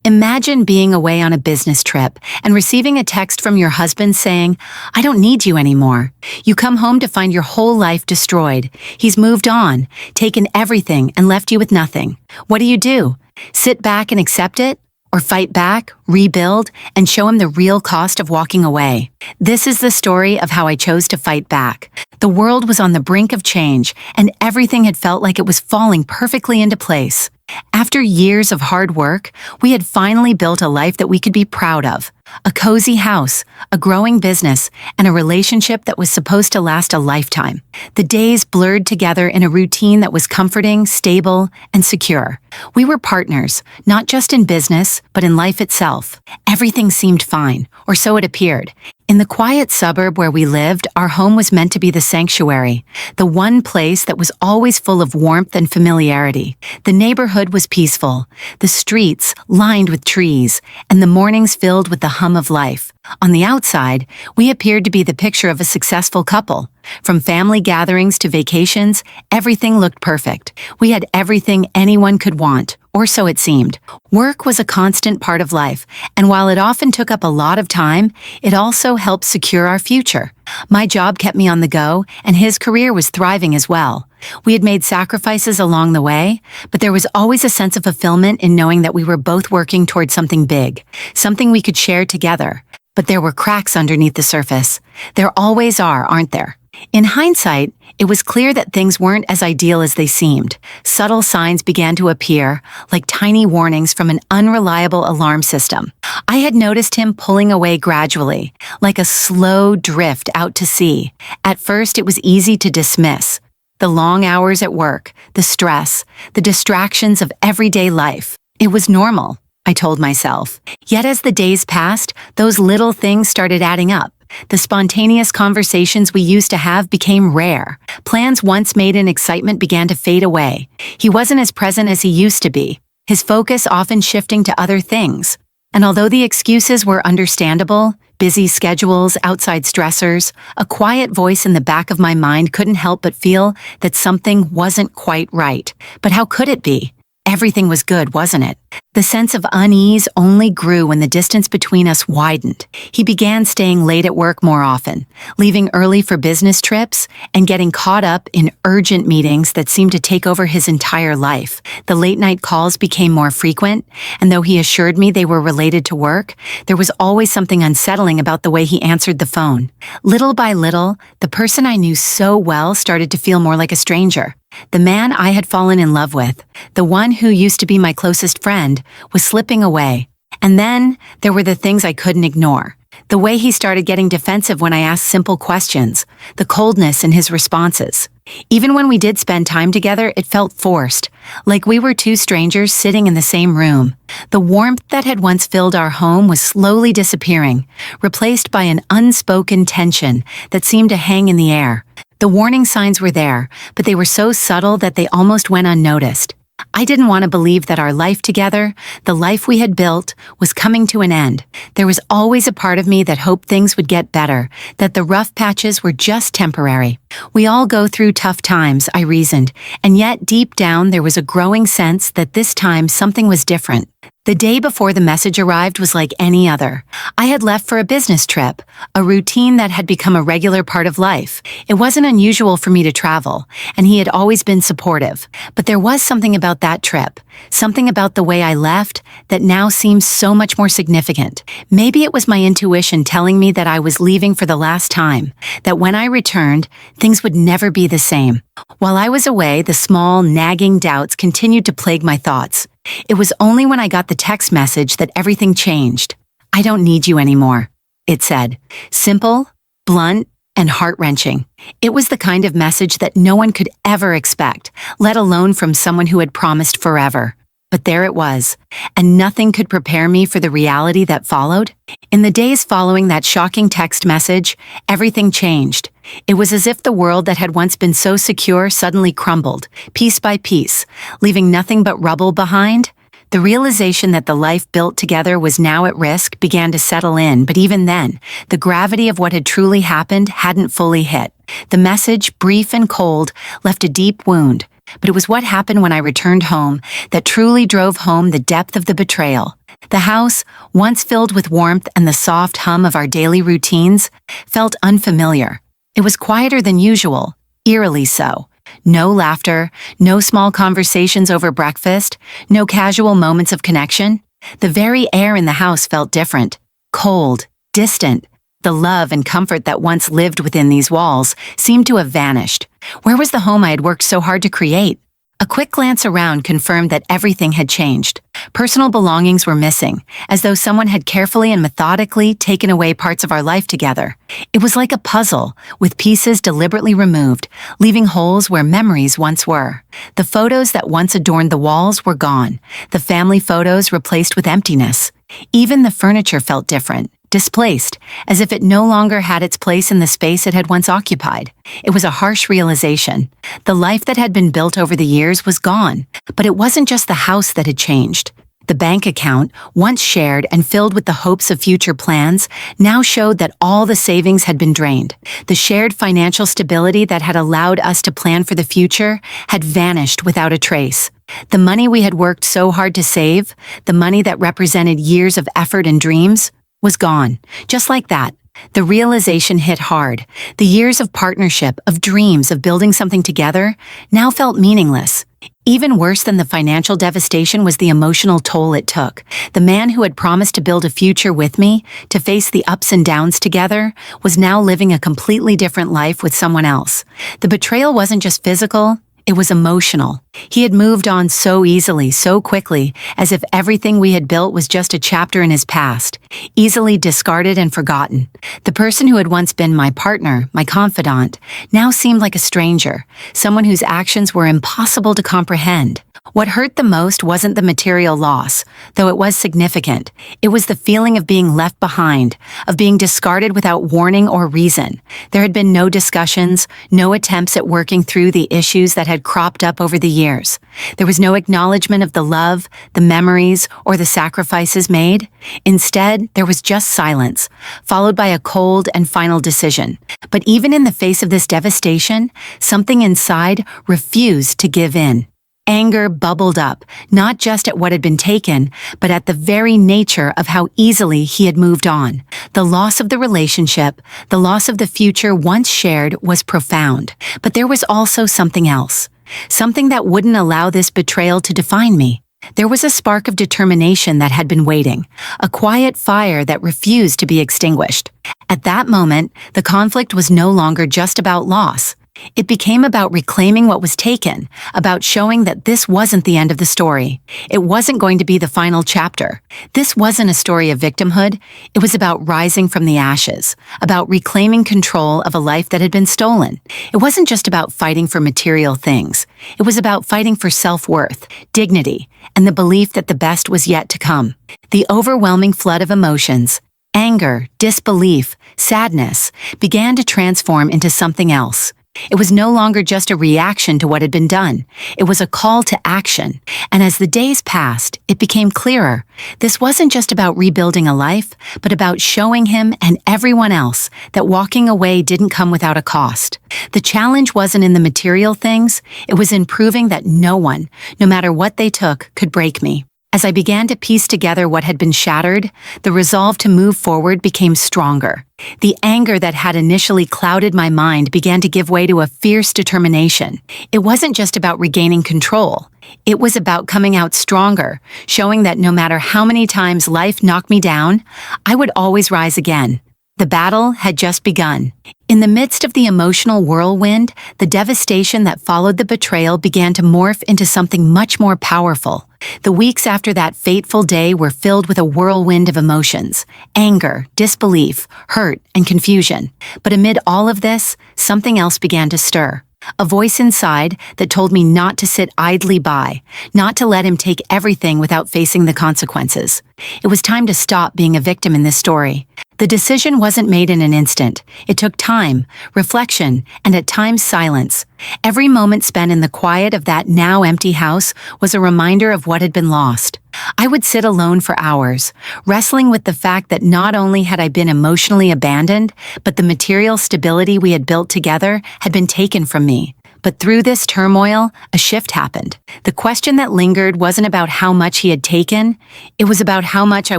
Imagine being away on a business trip and receiving a text from your husband saying, "I don't need you anymore." You come home to find your whole life destroyed. He's moved on, taken everything, and left you with nothing. What do? Sit back and accept it? Or fight back, rebuild, and show him the real cost of walking away? This is the story of how I chose to fight back. The world was on the brink of change, and everything had felt like it was falling perfectly into place. After years of hard work, we had finally built a life that we could be proud of. A cozy house, a growing business, and a relationship that was supposed to last a lifetime. The days blurred together in a routine that was comforting, stable, and secure. We were partners, not just in business, but in life itself. Everything seemed fine, or so it appeared. In the quiet suburb where we lived, our home was meant to be the sanctuary, the one place that was always full of warmth and familiarity. The neighborhood was peaceful, the streets lined with trees, and the mornings filled with the hum of life. On the outside, we appeared to be the picture of a successful couple. From family gatherings to vacations, everything looked perfect. We had everything anyone could want, or so it seemed. Work was a constant part of life, and while it often took up a lot of time, it also helped secure our future. My job kept me on the go, and his career was thriving as well. We had made sacrifices along the way, but there was always a sense of fulfillment in knowing that we were both working towards something big, something we could share together. But there were cracks underneath the surface. There always are, aren't there? In hindsight, it was clear that things weren't as ideal as they seemed. Subtle signs began to appear, like tiny warnings from an unreliable alarm system. I had noticed him pulling away gradually, like a slow drift out to sea. At first, it was easy to dismiss. The long hours at work, the stress, the distractions of everyday life. It was normal, I told myself. Yet as the days passed, those little things started adding up. The spontaneous conversations we used to have became rare. Plans once made in excitement began to fade away. He wasn't as present as he used to be, his focus often shifting to other things. And although the excuses were understandable, busy schedules, outside stressors, a quiet voice in the back of my mind couldn't help but feel that something wasn't quite right. But how could it be? Everything was good, wasn't it? The sense of unease only grew when the distance between us widened. He began staying late at work more often, leaving early for business trips, and getting caught up in urgent meetings that seemed to take over his entire life. The late-night calls became more frequent, and though he assured me they were related to work, there was always something unsettling about the way he answered the phone. Little by little, the person I knew so well started to feel more like a stranger. The man I had fallen in love with, the one who used to be my closest friend, was slipping away. And then there were the things I couldn't ignore. The way he started getting defensive when I asked simple questions, the coldness in his responses. Even when we did spend time together, it felt forced, like we were two strangers sitting in the same room. The warmth that had once filled our home was slowly disappearing, replaced by an unspoken tension that seemed to hang in the air. The warning signs were there, but they were so subtle that they almost went unnoticed. I didn't want to believe that our life together, the life we had built, was coming to an end. There was always a part of me that hoped things would get better, that the rough patches were just temporary. We all go through tough times, I reasoned, and yet deep down there was a growing sense that this time something was different. The day before the message arrived was like any other. I had left for a business trip, a routine that had become a regular part of life. It wasn't unusual for me to travel, and he had always been supportive. But there was something about that trip, something about the way I left, that now seems so much more significant. Maybe it was my intuition telling me that I was leaving for the last time, that when I returned, things would never be the same. While I was away, the small, nagging doubts continued to plague my thoughts. It was only when I got the text message that everything changed. "I don't need you anymore," it said. Simple, blunt, and heart-wrenching. It was the kind of message that no one could ever expect, let alone from someone who had promised forever. But there it was, and nothing could prepare me for the reality that followed. In the days following that shocking text message, everything changed. It was as if the world that had once been so secure suddenly crumbled, piece by piece, leaving nothing but rubble behind. The realization that the life built together was now at risk began to settle in, but even then, the gravity of what had truly happened hadn't fully hit. The message, brief and cold, left a deep wound. But it was what happened when I returned home that truly drove home the depth of the betrayal. The house, once filled with warmth and the soft hum of our daily routines, felt unfamiliar. It was quieter than usual, eerily so. No laughter, no small conversations over breakfast, no casual moments of connection. The very air in the house felt different, cold, distant. The love and comfort that once lived within these walls seemed to have vanished. Where was the home I had worked so hard to create? A quick glance around confirmed that everything had changed. Personal belongings were missing, as though someone had carefully and methodically taken away parts of our life together. It was like a puzzle, with pieces deliberately removed, leaving holes where memories once were. The photos that once adorned the walls were gone, the family photos replaced with emptiness. Even the furniture felt different, displaced, as if it no longer had its place in the space it had once occupied. It was a harsh realization. The life that had been built over the years was gone, but it wasn't just the house that had changed. The bank account, once shared and filled with the hopes of future plans, now showed that all the savings had been drained. The shared financial stability that had allowed us to plan for the future had vanished without a trace. The money we had worked so hard to save, the money that represented years of effort and dreams, was gone. Just like that. The realization hit hard. The years of partnership, of dreams, of building something together, now felt meaningless. Even worse than the financial devastation was the emotional toll it took. The man who had promised to build a future with me, to face the ups and downs together, was now living a completely different life with someone else. The betrayal wasn't just physical, it was emotional. He had moved on so easily, so quickly, as if everything we had built was just a chapter in his past, easily discarded and forgotten. The person who had once been my partner, my confidant, now seemed like a stranger, someone whose actions were impossible to comprehend. What hurt the most wasn't the material loss, though it was significant. It was the feeling of being left behind, of being discarded without warning or reason. There had been no discussions, no attempts at working through the issues that had cropped up over the years. There was no acknowledgement of the love, the memories, or the sacrifices made. Instead, there was just silence, followed by a cold and final decision. But even in the face of this devastation, something inside refused to give in. Anger bubbled up, not just at what had been taken, but at the very nature of how easily he had moved on. The loss of the relationship, the loss of the future once shared was profound. But there was also something else. Something that wouldn't allow this betrayal to define me. There was a spark of determination that had been waiting, a quiet fire that refused to be extinguished. At that moment, the conflict was no longer just about loss. It became about reclaiming what was taken, about showing that this wasn't the end of the story. It wasn't going to be the final chapter. This wasn't a story of victimhood. It was about rising from the ashes, about reclaiming control of a life that had been stolen. It wasn't just about fighting for material things. It was about fighting for self-worth, dignity, and the belief that the best was yet to come. The overwhelming flood of emotions, anger, disbelief, sadness, began to transform into something else. It was no longer just a reaction to what had been done. It was a call to action. And as the days passed, it became clearer. This wasn't just about rebuilding a life, but about showing him and everyone else that walking away didn't come without a cost. The challenge wasn't in the material things. It was in proving that no one, no matter what they took, could break me. As I began to piece together what had been shattered, the resolve to move forward became stronger. The anger that had initially clouded my mind began to give way to a fierce determination. It wasn't just about regaining control. It was about coming out stronger, showing that no matter how many times life knocked me down, I would always rise again. The battle had just begun. In the midst of the emotional whirlwind, the devastation that followed the betrayal began to morph into something much more powerful. The weeks after that fateful day were filled with a whirlwind of emotions: anger, disbelief, hurt, and confusion. But amid all of this, something else began to stir. A voice inside that told me not to sit idly by, not to let him take everything without facing the consequences. It was time to stop being a victim in this story. The decision wasn't made in an instant. It took time, reflection, and at times silence. Every moment spent in the quiet of that now empty house was a reminder of what had been lost. I would sit alone for hours, wrestling with the fact that not only had I been emotionally abandoned, but the material stability we had built together had been taken from me. But through this turmoil, a shift happened. The question that lingered wasn't about how much he had taken, it was about how much I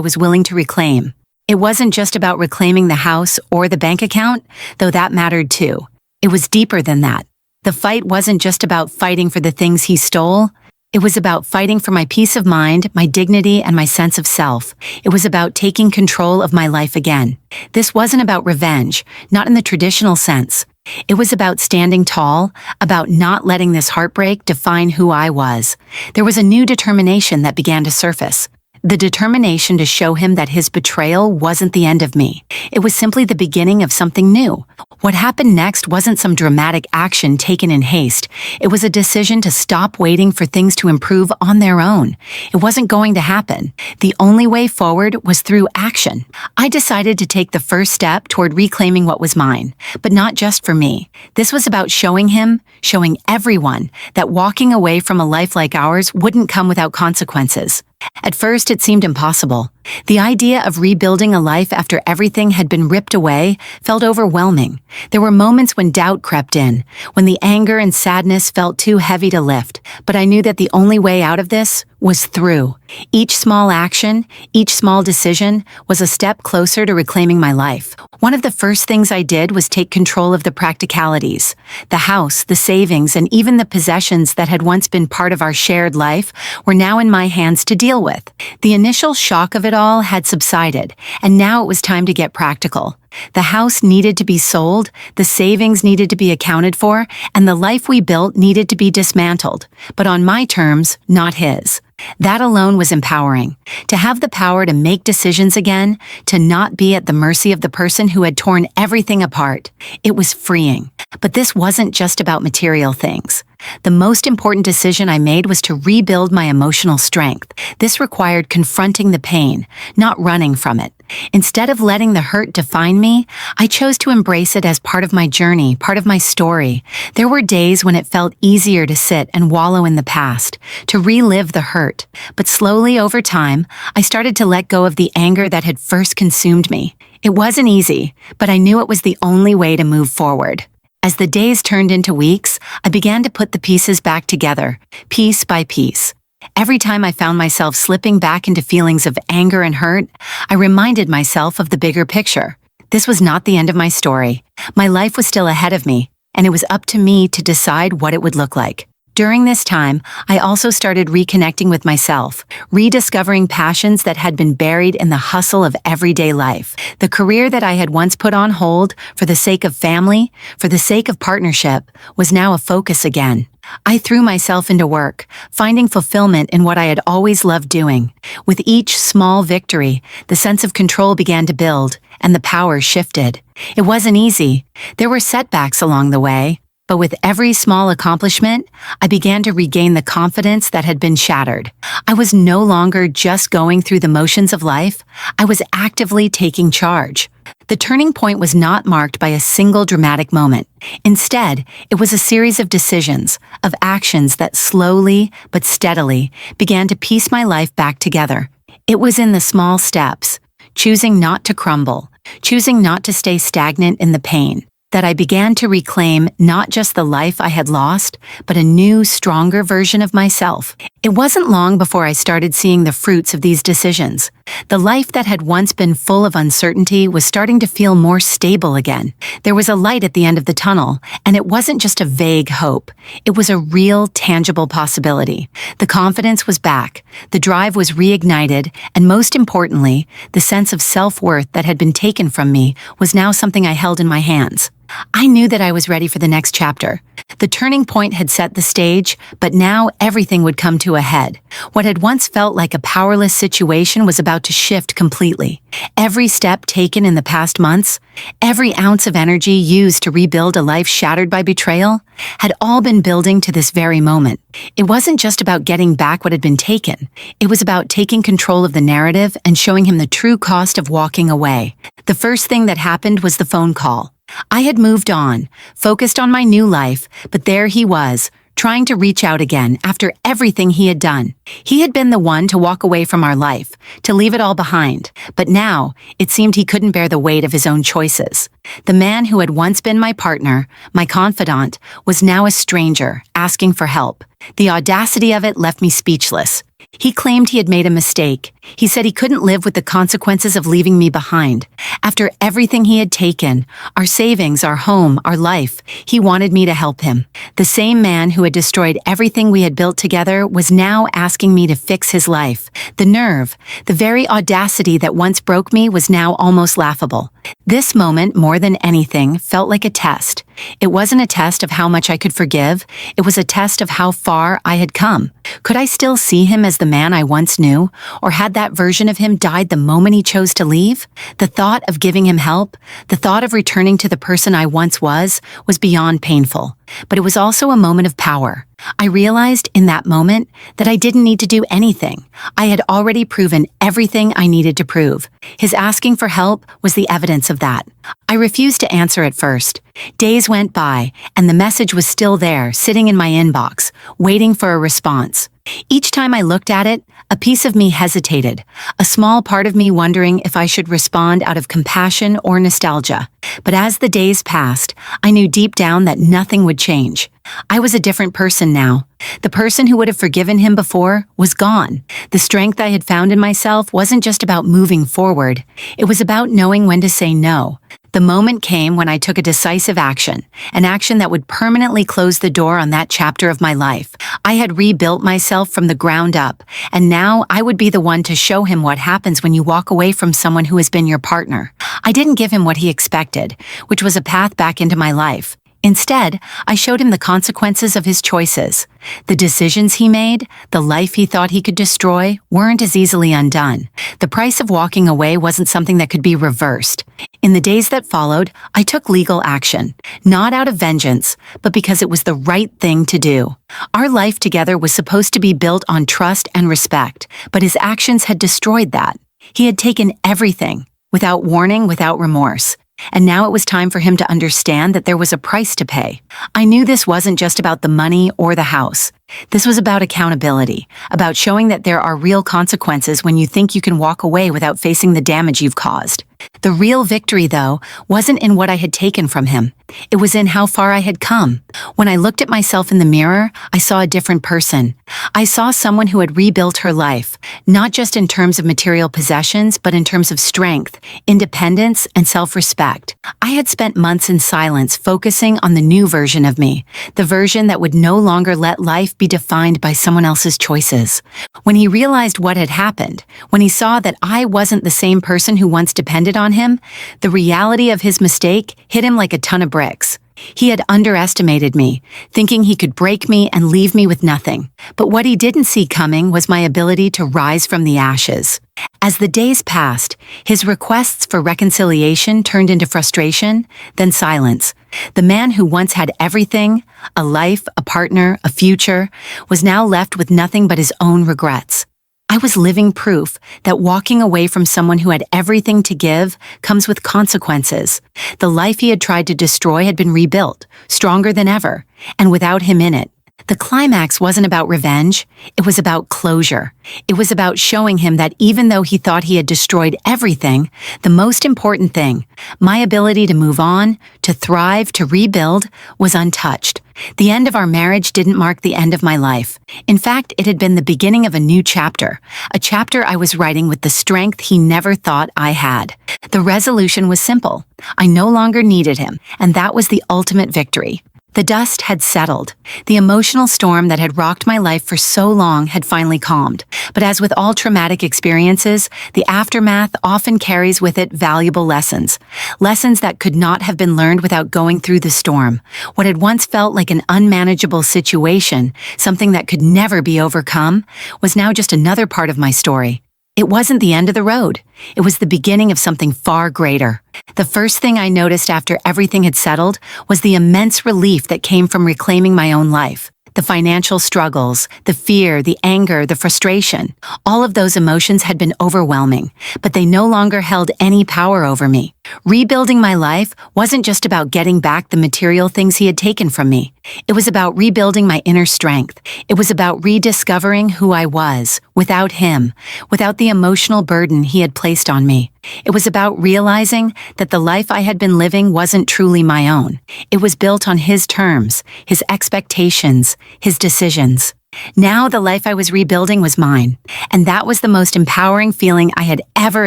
was willing to reclaim. It wasn't just about reclaiming the house or the bank account, though that mattered too. It was deeper than that. The fight wasn't just about fighting for the things he stole. It was about fighting for my peace of mind, my dignity, and my sense of self. It was about taking control of my life again. This wasn't about revenge, not in the traditional sense. It was about standing tall, about not letting this heartbreak define who I was. There was a new determination that began to surface. The determination to show him that his betrayal wasn't the end of me. It was simply the beginning of something new. What happened next wasn't some dramatic action taken in haste. It was a decision to stop waiting for things to improve on their own. It wasn't going to happen. The only way forward was through action. I decided to take the first step toward reclaiming what was mine, but not just for me. This was about showing him, showing everyone, that walking away from a life like ours wouldn't come without consequences. At first, it seemed impossible. The idea of rebuilding a life after everything had been ripped away felt overwhelming. There were moments when doubt crept in, when the anger and sadness felt too heavy to lift, but I knew that the only way out of this was through. Each small action, each small decision was a step closer to reclaiming my life. One of the first things I did was take control of the practicalities. The house, the savings, and even the possessions that had once been part of our shared life were now in my hands to deal with. The initial shock of it all had subsided, and now it was time to get practical. The house needed to be sold, the savings needed to be accounted for, and the life we built needed to be dismantled, but on my terms, not his. That alone was empowering. To have the power to make decisions again, to not be at the mercy of the person who had torn everything apart. It was freeing. But this wasn't just about material things. The most important decision I made was to rebuild my emotional strength. This required confronting the pain, not running from it. Instead of letting the hurt define me, I chose to embrace it as part of my journey, part of my story. There were days when it felt easier to sit and wallow in the past, to relive the hurt. But slowly over time, I started to let go of the anger that had first consumed me. It wasn't easy, but I knew it was the only way to move forward. As the days turned into weeks, I began to put the pieces back together, piece by piece. Every time I found myself slipping back into feelings of anger and hurt, I reminded myself of the bigger picture. This was not the end of my story. My life was still ahead of me, and it was up to me to decide what it would look like. During this time, I also started reconnecting with myself, rediscovering passions that had been buried in the hustle of everyday life. The career that I had once put on hold for the sake of family, for the sake of partnership, was now a focus again. I threw myself into work, finding fulfillment in what I had always loved doing. With each small victory, the sense of control began to build, and the power shifted. It wasn't easy. There were setbacks along the way. But with every small accomplishment, I began to regain the confidence that had been shattered. I was no longer just going through the motions of life. I was actively taking charge. The turning point was not marked by a single dramatic moment. Instead, it was a series of decisions, of actions that slowly but steadily began to piece my life back together. It was in the small steps, choosing not to crumble, choosing not to stay stagnant in the pain, that I began to reclaim not just the life I had lost, but a new, stronger version of myself. It wasn't long before I started seeing the fruits of these decisions. The life that had once been full of uncertainty was starting to feel more stable again. There was a light at the end of the tunnel, and it wasn't just a vague hope. It was a real, tangible possibility. The confidence was back, the drive was reignited, and most importantly, the sense of self-worth that had been taken from me was now something I held in my hands. I knew that I was ready for the next chapter. The turning point had set the stage, but now everything would come to a head. What had once felt like a powerless situation was about to shift completely. Every step taken in the past months, every ounce of energy used to rebuild a life shattered by betrayal, had all been building to this very moment. It wasn't just about getting back what had been taken. It was about taking control of the narrative and showing him the true cost of walking away. The first thing that happened was the phone call. I had moved on, focused on my new life, but there he was, trying to reach out again after everything he had done. He had been the one to walk away from our life, to leave it all behind, but now it seemed he couldn't bear the weight of his own choices. The man who had once been my partner, my confidant, was now a stranger, asking for help. The audacity of it left me speechless. He claimed he had made a mistake. He said he couldn't live with the consequences of leaving me behind. After everything he had taken, our savings, our home, our life, he wanted me to help him. The same man who had destroyed everything we had built together was now asking me to fix his life. The nerve, the very audacity that once broke me was now almost laughable. This moment, more than anything, felt like a test. It wasn't a test of how much I could forgive. It was a test of how far I had come. Could I still see him as the man I once knew? Or had that version of him died the moment he chose to leave? The thought of giving him help, the thought of returning to the person I once was beyond painful. But it was also a moment of power. I realized in that moment that I didn't need to do anything. I had already proven everything I needed to prove. His asking for help was the evidence of that. I refused to answer at first. Days went by, and the message was still there, sitting in my inbox, waiting for a response. Each time I looked at it, a piece of me hesitated, a small part of me wondering if I should respond out of compassion or nostalgia. But as the days passed, I knew deep down that nothing would change. I was a different person now. The person who would have forgiven him before was gone. The strength I had found in myself wasn't just about moving forward. It was about knowing when to say no. The moment came when I took a decisive action, an action that would permanently close the door on that chapter of my life. I had rebuilt myself from the ground up, and now I would be the one to show him what happens when you walk away from someone who has been your partner. I didn't give him what he expected, which was a path back into my life. Instead, I showed him the consequences of his choices. The decisions he made, the life he thought he could destroy, weren't as easily undone. The price of walking away wasn't something that could be reversed. In the days that followed, I took legal action, not out of vengeance, but because it was the right thing to do. Our life together was supposed to be built on trust and respect, but his actions had destroyed that. He had taken everything, without warning, without remorse. And now it was time for him to understand that there was a price to pay. I knew this wasn't just about the money or the house. This was about accountability, about showing that there are real consequences when you think you can walk away without facing the damage you've caused. The real victory, though, wasn't in what I had taken from him. It was in how far I had come. When I looked at myself in the mirror, I saw a different person. I saw someone who had rebuilt her life, not just in terms of material possessions, but in terms of strength, independence, and self-respect. I had spent months in silence focusing on the new version of me, the version that would no longer let life be defined by someone else's choices. When he realized what had happened, when he saw that I wasn't the same person who once depended on him, the reality of his mistake hit him like a ton of bricks. He had underestimated me, thinking he could break me and leave me with nothing. But what he didn't see coming was my ability to rise from the ashes. As the days passed, his requests for reconciliation turned into frustration, then silence. The man who once had everything, a life, a partner, a future, was now left with nothing but his own regrets. I was living proof that walking away from someone who had everything to give comes with consequences. The life he had tried to destroy had been rebuilt, stronger than ever, and without him in it. The climax wasn't about revenge, it was about closure. It was about showing him that even though he thought he had destroyed everything, the most important thing, my ability to move on, to thrive, to rebuild, was untouched. The end of our marriage didn't mark the end of my life. In fact, it had been the beginning of a new chapter, a chapter I was writing with the strength he never thought I had. The resolution was simple. I no longer needed him, and that was the ultimate victory. The dust had settled. The emotional storm that had rocked my life for so long had finally calmed. But as with all traumatic experiences, the aftermath often carries with it valuable lessons. Lessons that could not have been learned without going through the storm. What had once felt like an unmanageable situation, something that could never be overcome, was now just another part of my story. It wasn't the end of the road. It was the beginning of something far greater. The first thing I noticed after everything had settled was the immense relief that came from reclaiming my own life. The financial struggles, the fear, the anger, the frustration, all of those emotions had been overwhelming, but they no longer held any power over me. Rebuilding my life wasn't just about getting back the material things he had taken from me. It was about rebuilding my inner strength. It was about rediscovering who I was, without him, without the emotional burden he had placed on me. It was about realizing that the life I had been living wasn't truly my own. It was built on his terms, his expectations, his decisions. Now the life I was rebuilding was mine, and that was the most empowering feeling I had ever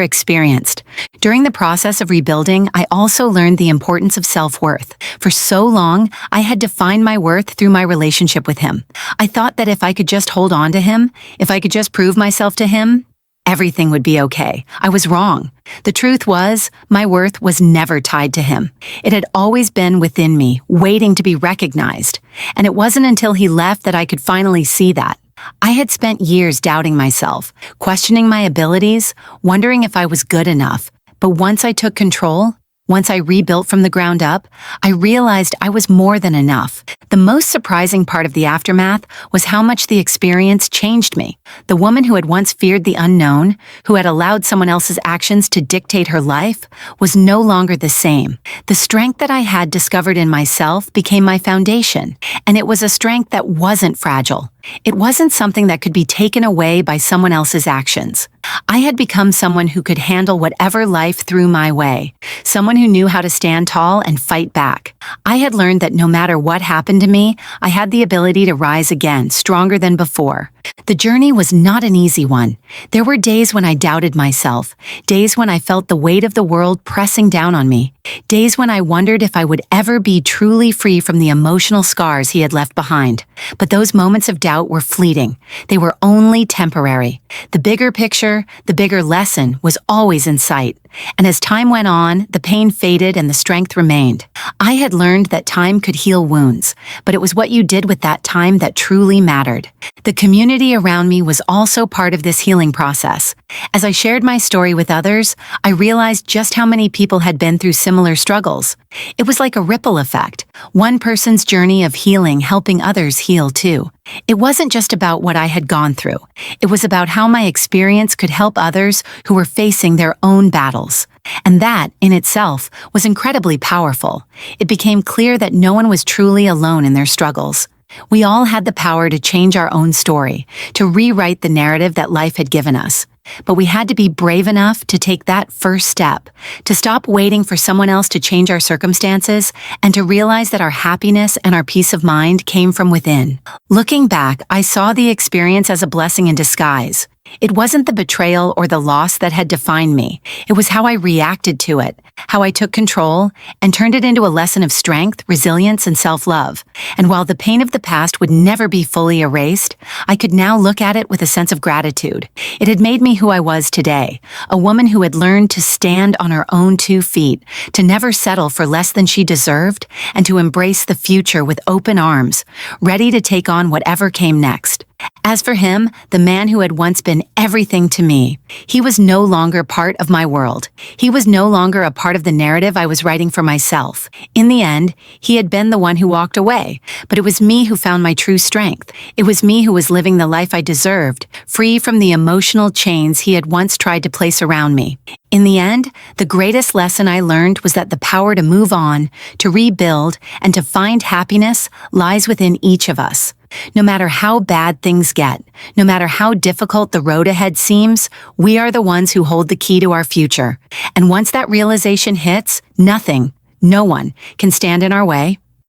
experienced. During the process of rebuilding, I also learned the importance of self-worth. For so long, I had defined my worth through my relationship with him. I thought that if I could just hold on to him, if I could just prove myself to him, everything would be okay. I was wrong. The truth was, my worth was never tied to him. It had always been within me, waiting to be recognized. And it wasn't until he left that I could finally see that. I had spent years doubting myself, questioning my abilities, wondering if I was good enough. But once I took control, once I rebuilt from the ground up, I realized I was more than enough. The most surprising part of the aftermath was how much the experience changed me. The woman who had once feared the unknown, who had allowed someone else's actions to dictate her life, was no longer the same. The strength that I had discovered in myself became my foundation, and it was a strength that wasn't fragile. It wasn't something that could be taken away by someone else's actions. I had become someone who could handle whatever life threw my way, someone who knew how to stand tall and fight back. I had learned that no matter what happened to me, I had the ability to rise again, stronger than before. The journey was not an easy one. There were days when I doubted myself, days when I felt the weight of the world pressing down on me, days when I wondered if I would ever be truly free from the emotional scars he had left behind. But those moments of doubt were fleeting. They were only temporary. The bigger picture, the bigger lesson was always in sight. And as time went on, the pain faded and the strength remained. I had learned that time could heal wounds, but it was what you did with that time that truly mattered. The community around me was also part of this healing process. As I shared my story with others, I realized just how many people had been through similar struggles. It was like a ripple effect, one person's journey of healing helping others heal too. It wasn't just about what I had gone through. It was about how my experience could help others who were facing their own battles. And that, in itself, was incredibly powerful. It became clear that no one was truly alone in their struggles. We all had the power to change our own story, to rewrite the narrative that life had given us. But we had to be brave enough to take that first step, to stop waiting for someone else to change our circumstances, and to realize that our happiness and our peace of mind came from within. Looking back, I saw the experience as a blessing in disguise. It wasn't the betrayal or the loss that had defined me. It was how I reacted to it, how I took control and turned it into a lesson of strength, resilience, and self-love. And while the pain of the past would never be fully erased, I could now look at it with a sense of gratitude. It had made me who I was today, a woman who had learned to stand on her own 2 feet, to never settle for less than she deserved, and to embrace the future with open arms, ready to take on whatever came next. As for him, the man who had once been everything to me, he was no longer part of my world. He was no longer a part of the narrative I was writing for myself. In the end, he had been the one who walked away, but it was me who found my true strength. It was me who was living the life I deserved, free from the emotional chains he had once tried to place around me. In the end, the greatest lesson I learned was that the power to move on, to rebuild, and to find happiness lies within each of us. No matter how bad things get, no matter how difficult the road ahead seems, we are the ones who hold the key to our future. And once that realization hits, nothing, no one can stand in our way.